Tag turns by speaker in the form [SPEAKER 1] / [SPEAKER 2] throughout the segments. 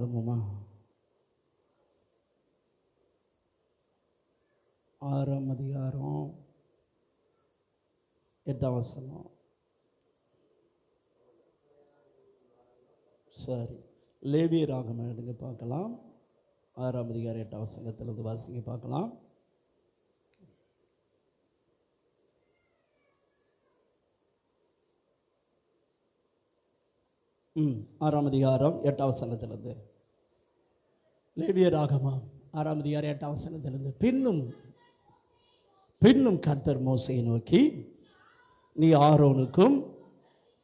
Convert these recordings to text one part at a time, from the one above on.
[SPEAKER 1] ஆரம்பமா 6ஆம் அதிகாரம் 8ஆம் வசனம். சரி, லேவியராகமம் எடுங்க பார்க்கலாம். 6ஆம் அதிகாரம் 8ஆம் வசனத்திலிருந்து வாசிங்க பார்க்கலாம். 6ஆம் அதிகாரம் 8ஆம் வசனத்திலிருந்து. லேவியராகமம் 6ஆம் அதிகாரம் 8ஆம் வசனத்திலிருந்து. பின்னும் கர்த்தர் மோசேயை நோக்கி, நீ ஆரோனுக்கும்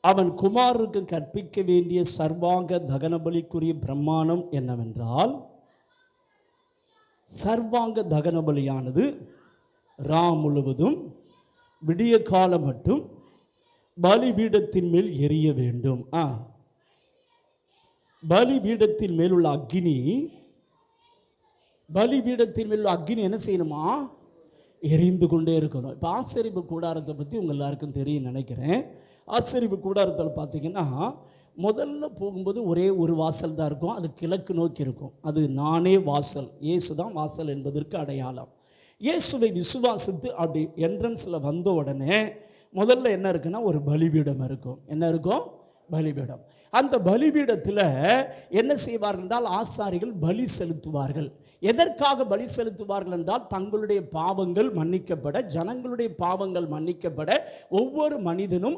[SPEAKER 1] அவன் குமாரருக்கும் கற்பிக்க வேண்டிய சர்வாங்க தகன பலிக்குரிய பிரமாணம் என்னவென்றால், சர்வாங்க தகன பலியானது முழுவதும் விடிய காலம் மட்டும் பலிபீடத்தின் மேல் எரிய வேண்டும். பலிபீடத்தின் மேலுள்ள அக்கினி என்ன செய்யணுமா? எரிந்து கொண்டே இருக்கணும். இப்போ ஆசரிப்பு கூடாரத்தை பற்றி உங்கள் எல்லாருக்கும் தெரியும் நினைக்கிறேன். ஆசரிப்பு கூடாரத்தில் பார்த்தீங்கன்னா முதல்ல போகும்போது ஒரே ஒரு வாசல் தான் இருக்கும். அது கிழக்கு நோக்கி இருக்கும். அது நானே வாசல், இயேசு தான் வாசல் என்பதற்கு அடையாளம். இயேசுவை விசுவாசித்து அப்படி என்ட்ரன்ஸில் வந்த உடனே முதல்ல என்ன இருக்குன்னா ஒரு பலிபீடம் இருக்கும். என்ன இருக்கும்? பலிபீடம். அந்த பலிபீடத்தில் என்ன செய்வார்கள் என்றால் ஆசாரிகள் பலி செலுத்துவார்கள். எதற்காக பலி செலுத்துவார்கள் என்றால் தங்களுடைய பாவங்கள் மன்னிக்கப்பட, ஜனங்களுடைய பாவங்கள் மன்னிக்கப்பட, ஒவ்வொரு மனிதனும்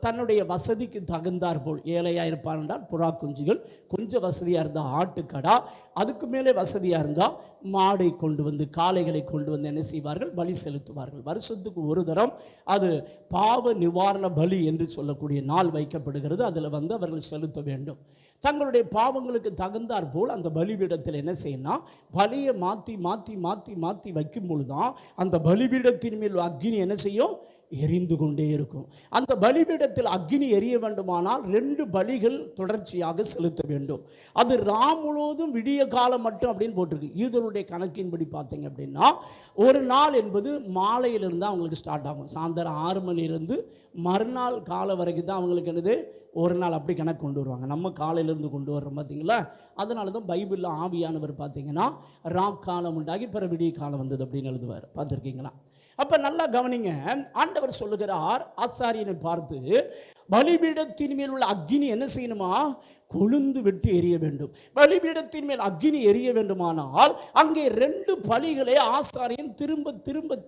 [SPEAKER 1] தன்னுடைய வசதிக்கு தகுந்தார் போல், ஏழையாக இருப்பார் என்றால் புறா குஞ்சுகள், கொஞ்சம் வசதியாக இருந்தால் ஆட்டுக்கடா, அதுக்கு மேலே வசதியாக இருந்தால் மாடை கொண்டு வந்து, காளைகளை கொண்டு வந்து என்ன செய்வார்கள்? பலி செலுத்துவார்கள். வருஷத்துக்கு ஒரு தரம் அது பாவ நிவாரண பலி என்று சொல்லக்கூடிய நாள் வைக்கப்படுகிறது. அதில் வந்து அவர்கள் செலுத்த வேண்டும். தங்களுடைய பாவங்களுக்கு தகுந்தார் போல் அந்த பலிபீடத்தில் என்ன செய்யணும்? பலியை மாற்றி வைக்கும் பொழுதுதான் அந்த பலிபீடத்தின் மேல் அக்கினி என்ன செய்யும்? எரிந்து கொண்டே இருக்கும். அந்த பலிபீடத்தில் அக்கினி எரிய வேண்டுமானால் 2 பலிகள் தொடர்ச்சியாக செலுத்த வேண்டும். அது முழுவதும் விடிய காலம் மட்டும் அப்படின்னு போட்டிருக்கு. இதனுடைய கணக்கின்படி பார்த்தீங்க அப்படின்னா ஒரு நாள் என்பது மாலையிலிருந்து அவங்களுக்கு ஸ்டார்ட் ஆகும். சாயந்தரம் 6 மணிலிருந்து மறுநாள் காலை வரைக்கும் தான் அவங்களுக்கு என்னது ஒரு நாள் அப்படி கணக்கு கொண்டு வருவாங்க. நம்ம காலையிலேருந்து கொண்டு வர்றோம் பார்த்தீங்களா? அதனால தான் பைபிளில் ஆவியானவர் பார்த்தீங்கன்னா காலம் உண்டாகி பிற விடிய காலம் வந்தது அப்படின்னு எழுதுவார். பார்த்துருக்கீங்களா? அப்போ நல்லா கவனிங்க. ஆண்டவர் சொல்லுகிறார் ஆசாரியனை பார்த்து, பலிபீடத்தின் மேல் உள்ள அக்கினி என்ன செய்யணுமா? கொழுந்து விட்டு எரிய வேண்டும். பலிபீடத்தின் மேல் அக்கினி எரிய வேண்டுமானால் அங்கே 2 பலிகளை ஆசாரியன்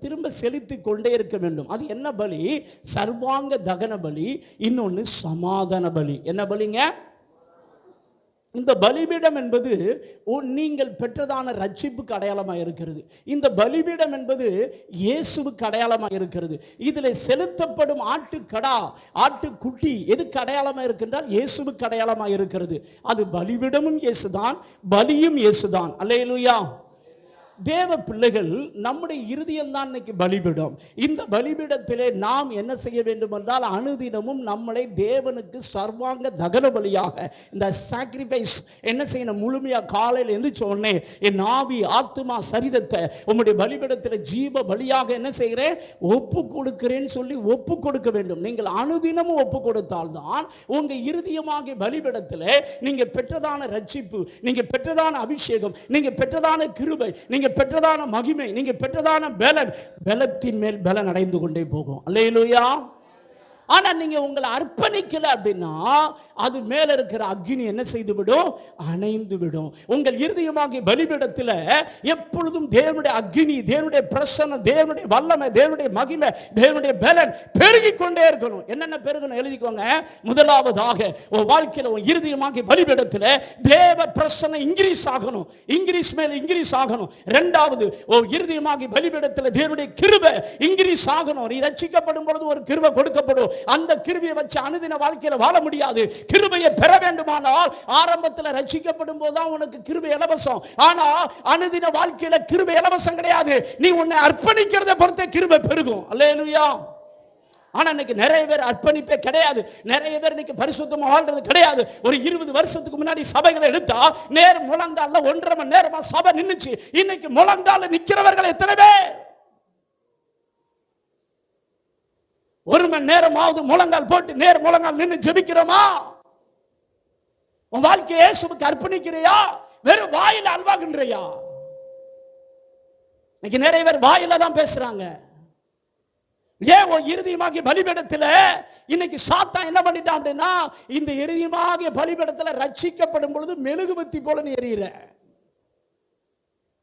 [SPEAKER 1] திரும்ப செலுத்தி கொண்டே இருக்க வேண்டும். அது என்ன பலி? சர்வாங்க தகன பலி, இன்னொன்று சமாதான பலி. என்ன பலிங்க? இந்த பலிபீடம் என்பது நீங்கள் பெற்றதான ரட்சிப்புக்கு அடையாளமாக இருக்கிறது. இந்த பலிபீடம் என்பது இயேசுவுக்கு அடையாளமாக இருக்கிறது. இதில் செலுத்தப்படும் ஆட்டுக்கடா, ஆட்டுக்குட்டி எதுக்கு அடையாளமாக இருக்கின்றால் இயேசுவுக்கு அடையாளமாக இருக்கிறது. அது பலிபீடமும் இயேசுதான், பலியும் இயேசுதான். அல்லேலூயா. தேவ பிள்ளைகள், நம்முடைய இருதயம் தான் இன்னைக்கு பலிபீடம். இந்த பலிபீடத்திலே நாம் என்ன செய்ய வேண்டும் என்றால் அனுதினமும் நம்மளை தேவனுக்கு சர்வாங்க தகன பலியாக, இந்த சாக்ரிஃபைஸ் என்ன செய்யணும்? முழுமையாக காலையில் எந்திரிச்ச உடனே என் ஆவி ஆத்துமா சரீரத்தை உங்களுடைய பலிபீடத்தில் ஜீவ பலியாக என்ன செய்கிறேன்? ஒப்பு கொடுக்கிறேன்னு சொல்லி ஒப்பு கொடுக்க வேண்டும். நீங்கள் அனுதினமும் ஒப்பு கொடுத்தால்தான் உங்க இருதயமாகிய பலிபீடத்தில் நீங்க பெற்றதான ரட்சிப்பு, நீங்க பெற்றதான அபிஷேகம், நீங்க பெற்றதான கிருபை, நீங்க பெற்றதான மகிமை, நீங்க பெற்றதான பலத்தின் மேல் பலன் அடைந்து கொண்டே போகும். அல்லேலூயா. ஆனா நீங்க உங்களை அர்ப்பணிக்கல அப்படின்னா அது மேல இருக்கிற அக்கினி என்ன செய்து விடும்? அணைந்து விடும். உங்கள் இருதயமாகிய பலிபீடத்தில் எப்பொழுதும் தேவனுடைய அக்கினி, தேவனுடைய பிரசன்னம், தேவனுடைய வல்லமை, தேவனுடைய மகிமை, தேவனுடைய பலன் பெருகிக் கொண்டே இருக்கணும். என்னென்ன பெருகணும் எழுதிக்கோங்க. முதலாவதாக உன் வாழ்க்கையில் உன் இருதயமாகிய பலிபீடத்தில் தேவ பிரசன்னம் இன்கிரீஸ் ஆகணும், இன்கிரீஸ் மேல இன்கிரீஸ் ஆகணும். இரண்டாவது உன் இருதயமாகிய பலிபீடத்தில் தேவனுடைய கிருபை இன்கிரீஸ் ஆகணும். நீ ரட்சிக்கப்படும் பொழுது ஒரு கிருபை கொடுக்கப்படும். அந்த கிருபையை வச்சு அனுதின வாழ்க்கையில் வாழ முடியாது. கிருபையை பெற வேண்டுமானால் ஆரம்பத்தில் ரட்சிக்கப்படும் போதுதான் உனக்கு கிருபை இலவசம். ஆனா அனுதின வாழ்க்கையில கிருபை இலவசம் கிடையாது. நீ உன்னை அர்ப்பணிக்கிறத பொறுத்தே கிருபை பெருகும். அல்லேலூயா. ஆனா இன்னைக்கு நிறைய பேர் அர்ப்பணிப்பே கிடையாது. நிறைய பேர் இன்னைக்கு பரிசுத்தமா வாழ்றது கிடையாது. ஒரு 20 வருஷத்துக்கு முன்னாடி சபைகளை எடுத்தா நேர் முழங்கால 1.5 மணி நேரமா சபை நின்னுச்சு. இன்னைக்கு முழங்கால நிக்கிறவர்கள் எத்தனை பேர்? 1 மணி நேரமாவது முழங்கால் போட்டு நேர் முழங்கால் நின்று ஜெபிக்கிறோமா? உன் வாழ்க்கையை இயேசுவுக்கு அர்ப்பணிக்கிறியா, வெறும் வாயில அல்வாகின்றியா? இன்னைக்கு நிறைய பேர் வாயில தான் பேசுறாங்க. ஏன் உன் இருதயமாகிய பலிபீடத்தில் இன்னைக்கு சாத்தான் என்ன பண்ணிட்டான் அப்படின்னா, இந்த இருதயமாகிய பலிபீடத்தில் ரட்சிக்கப்படும் பொழுது மெழுகுவத்தி போல நீ எரியிற.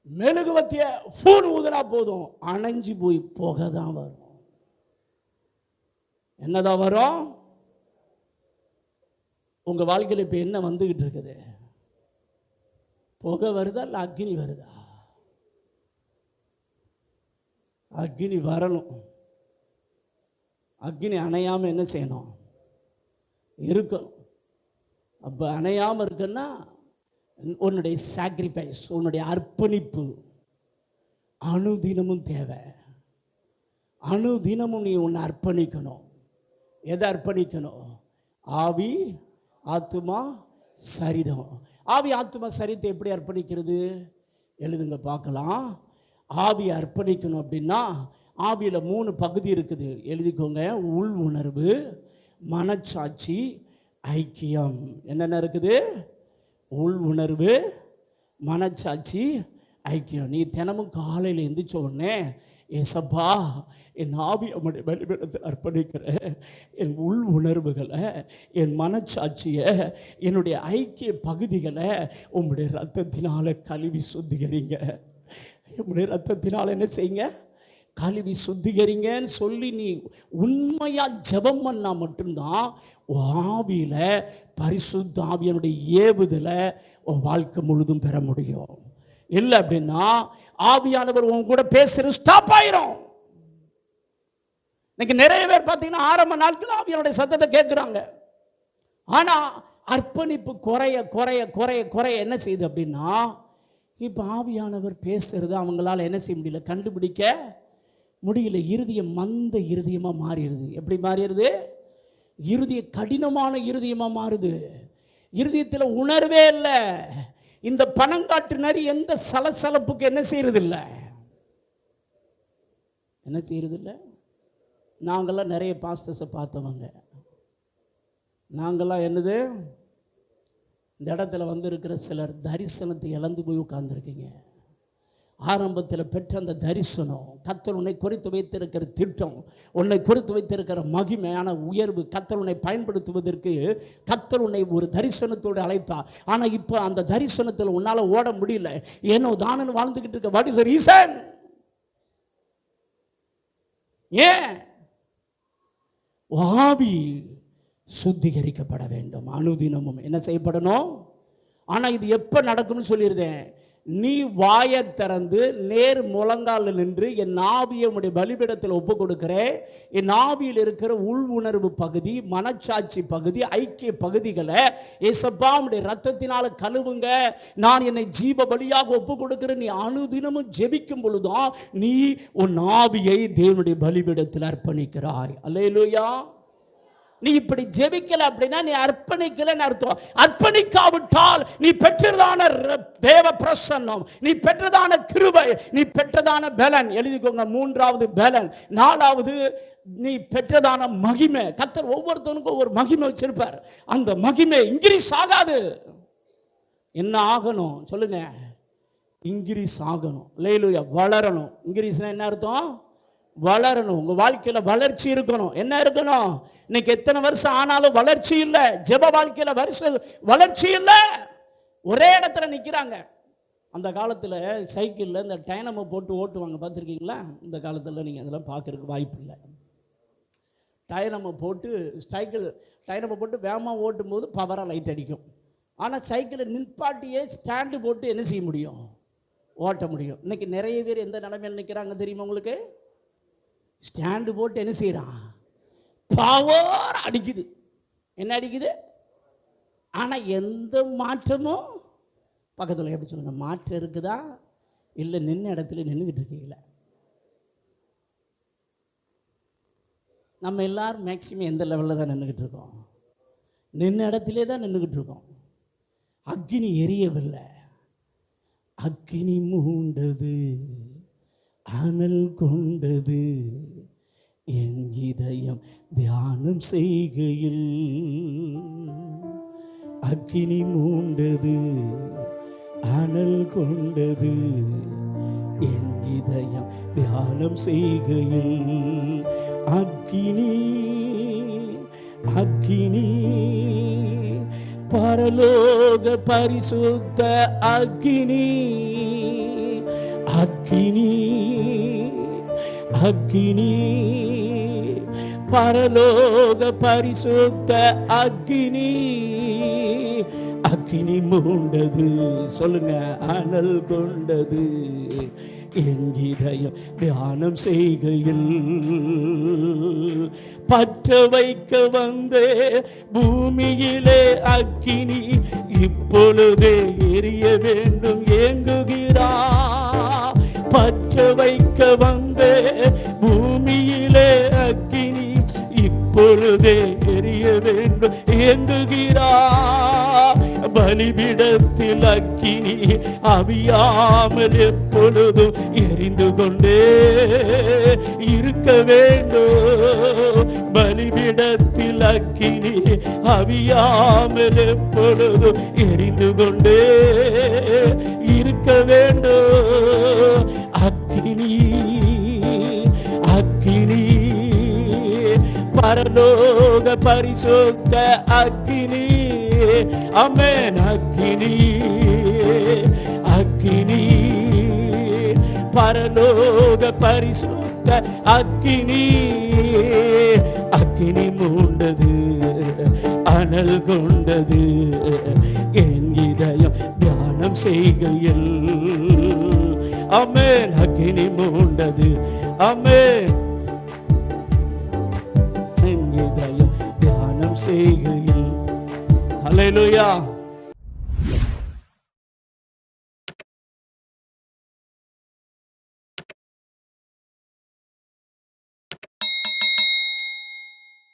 [SPEAKER 1] மெழுகுவத்திய ஃபூன் ஊதுனா போதும், அணைஞ்சு போய் புகைதான் வரும். என்னதான் வரும்? உங்க வாழ்க்கையில் இப்ப என்ன வந்துகிட்டு இருக்குது? புகை வருதா இல்ல அக்னி வருதா? அக்னி வரணும். அக்னி அணையாம என்ன செய்யணும்? இருக்கணும். அப்ப அணையாம இருக்குன்னா உன்னுடைய சாக்ரிஃபைஸ், உன்னுடைய அர்ப்பணிப்பு அணுதினமும் தேவை. அணுதினமும் நீ உன்னை அர்ப்பணிக்கணும். எதை அர்ப்பணிக்கணும்? ஆவி, ஆத்துமா, சரீரம். ஆவி, ஆத்துமா, சரீரத்தை எப்படி அர்ப்பணிக்கிறது? எழுதுங்க பார்க்கலாம். ஆவி அர்ப்பணிக்கணும் அப்படின்னா ஆவியில் 3 பகுதி இருக்குது, எழுதிக்கோங்க. உள் உணர்வு, மனச்சாட்சி, ஐக்கியம். என்னென்ன இருக்குது? உள் உணர்வு, மனச்சாட்சி, ஐக்கியம். நீ தினமும் காலையில் எந்திரிச்ச உடனே, ஏசப்பா என் ஆவி உம்முடைய பலிபீடத்தில் அர்ப்பணிக்கிறேன், என் உள் உணர்வுகளை, என் மனச்சாட்சியை, என்னுடைய ஐக்கிய பகுதிகளை உம்முடைய ரத்தத்தினால கழுவி சுத்திகரிங்க. உம்முடைய ரத்தத்தினால என்ன செய்யுங்க? கழுவி சுத்திகரிங்கன்னு சொல்லி நீ உண்மையா ஜெபம் பண்ணா மட்டும்தான் ஆவியில பரிசுத்த ஆவியனுடைய ஏவுதலை உன் வாழ்க்கை முழுதும் பெற முடியும். இல்லை அப்படின்னா ஆவியானவர் உன் கூட பேசுறது ஸ்டாப் ஆயிரும். இன்னைக்கு நிறைய பேர் பார்த்தீங்கன்னா ஆரம்ப நாட்கள் ஆவியானுடைய சத்தத்தை கேட்குறாங்க. ஆனா அர்ப்பணிப்பு குறைய குறைய குறைய குறைய என்ன செய்யுது அப்படின்னா, இப்போ ஆவியானவர் பேசுறது அவங்களால என்ன செய்ய முடியல, கண்டுபிடிக்க முடியல. இருதயம் மந்த இருதயமாக மாறிடுது. எப்படி மாறிடுது? இருதய கடினமான இருதயமாக மாறுது. இருதயத்தில் உணர்வே இல்லை. இந்த பணங்காட்டு நரி எந்த சலசலப்புக்கு என்ன செய்யறது இல்லை, என்ன செய்யறது இல்லை. நாங்கள்லாம் நிறைய பாஸ்டர்ஸை பார்த்தவங்க. நாங்கள்லாம் என்னது, இந்த இடத்துல வந்து இருக்கிற சிலர் தரிசனத்தை இழந்து போய் உட்கார்ந்துருக்கீங்க. ஆரம்பத்தில் பெற்ற அந்த தரிசனம், கர்த்தர் உன்னை குறித்து வைத்திருக்கிற திட்டம், உன்னை குறித்து வைத்திருக்கிற மகிமையான உயர்வு, கர்த்தர் உன்னை பயன்படுத்துவதற்கு கர்த்தர் உன்னை ஒரு தரிசனத்தோடு அழைத்தார். ஆனால் இப்போ அந்த தரிசனத்தில் உன்னால் ஓட முடியல. ஏனோ தானன்னு வாழ்ந்துக்கிட்டு இருக்க. What is the reason? ஏன்? ஆவி சுத்திகரிக்கப்பட வேண்டும். அனுதினமும் என்ன செய்யப்படணும்? ஆனால் இது எப்போ நடக்கும்னு சொல்லியிருந்தேன். நீ வாயை திறந்து நேர் முழங்கால் நின்று என் ஆவியை உடைய பலிபீடத்தில் ஒப்பு கொடுக்கிறேன். என் ஆவியில் இருக்கிற உள் உணர்வு பகுதி, மனச்சாட்சி பகுதி, ஐக்கிய பகுதிகளை ஏசப்பா உடைய ரத்தத்தினால கழுவுங்க, நான் என்னை ஜீவ பலியாக ஒப்பு கொடுக்கிறேன். நீ அனுதினமும் ஜெபிக்கும் பொழுதுதான் நீ உன் ஆவியை தேவனுடைய பலிபீடத்தில் அர்ப்பணிக்கிறாய். அல்லேலூயா. நீ இப்படி ஜெபிக்கல அப்படின்னா நீ அர்ப்பணிக்கலன்னு அர்த்தம். அர்ப்பணிக்காவிட்டால் நீ பெற்றதான தேவ பிரசன்னம், நீ பெற்றதான கிருபை, நீ பெற்றதான பலன், எழுதிக்கோங்க, 3வது பலன், 4வது நீ பெற்றதான மகிமை. கர்த்தர் ஒவ்வொருத்தனுக்கும் ஒவ்வொரு மகிமை வச்சிருப்பார். அந்த மகிமை இன்கிரீஸ் ஆகாது. என்ன ஆகணும் சொல்லுங்க? இன்கிரீஸ் ஆகணும். அல்லேலூயா. வளரணும். இன்கிரீஸ்னா என்ன அர்த்தம்? வளரணும். உங்க வாழ்க்கையில வளர்ச்சி இருக்கணும். என்ன இருக்கணும்? இன்னைக்கு எத்தனை வருஷம் ஆனாலும் வளர்ச்சி இல்லை. ஜெப வாழ்க்கையில வளர்ச்சி இல்லை. ஒரே இடத்துல நிற்கிறாங்க. அந்த காலத்தில் சைக்கிளில் இந்த டைனமோ போட்டு ஓட்டுவாங்க, பார்த்துருக்கீங்களா? இந்த காலத்தில் நீங்கள் அதெல்லாம் பார்க்கறதுக்கு வாய்ப்பு இல்லை. டைனமோ போட்டு டைனமோ போட்டு வேகமாக ஓட்டும் போது பவராக லைட் அடிக்கும். ஆனால் சைக்கிளை நிற்பாட்டியே ஸ்டாண்டு போட்டு என்ன செய்ய முடியும்? ஓட்ட முடியும். இன்னைக்கு நிறைய பேர் எந்த நிலைமையில் நிற்கிறாங்க தெரியுமா உங்களுக்கு? ஸ்டாண்டு போட்டு என்ன செய்யறான்? பவர் அடிக்குது. என்ன அடிக்குது? ஆனால் எந்த மாற்றமும் பக்கத்தில் எப்படி சொல்லுங்க, மாற்றம் இருக்குதா? இல்லை நின்ன இடத்துல நின்றுக்கிட்டு இருக்கீங்களா? நம்ம எல்லாரும் மேக்சிமம் எந்த லெவலில் தான் நின்றுக்கிட்டு இருக்கோம்? நின்ன இடத்திலே தான் நின்றுக்கிட்டு இருக்கோம். அக்னி எரியவில்லை. அக்னி மூண்டது, அனல் கொண்டது, என் இதயம் தியானம் செய்கையில் அக்கினி மூண்டது, அனல் கொண்டது என் இதயம் தியானம் செய்கையில். அக்கினி அக்கினி பரலோக பரிசுத்த அக்கினி, அக்கினி அக்கினி பரலோக பரிசுத்த அக்கினி. அக்கினி மூண்டது, சொல்லுங்க, அனல் கொண்டது என் இதயம் தியானம் செய்கையில். பற்ற வைக்க வந்தே பூமியிலே அக்கினி, இப்பொழுதே எரிய வேண்டும் ஏங்குகிறார். பற்ற வைக்க வந்தே பூமியிலே அக்கினி, இப்பொழுதே எரிய வேண்டும் ஏங்குகிறார். பலிபீடத்தில் அக்கினி அவியாமல் எப்பொழுதும் எரிந்து கொண்டே இருக்க வேண்டும். பலிபீடத்தில் அக்கினி அவியாமல் எப்பொழுதும் எரிந்து கொண்டே இருக்க வேண்டும். அக்கினி அக்கினி பரலோக பரிசுத்த அக்கினி. ஆமென். அக்கினி அக்கினி பரலோக பரிசுத்த அக்கினி. அக்கினி மூண்டது, அனல் கொண்டது என் இதயம் தியானம் செய்கையில். ஆமென். அக்கினி மூண்டது, ஆமென், என் இதயம் தியானம் செய்கையில். அல்லேலூயா.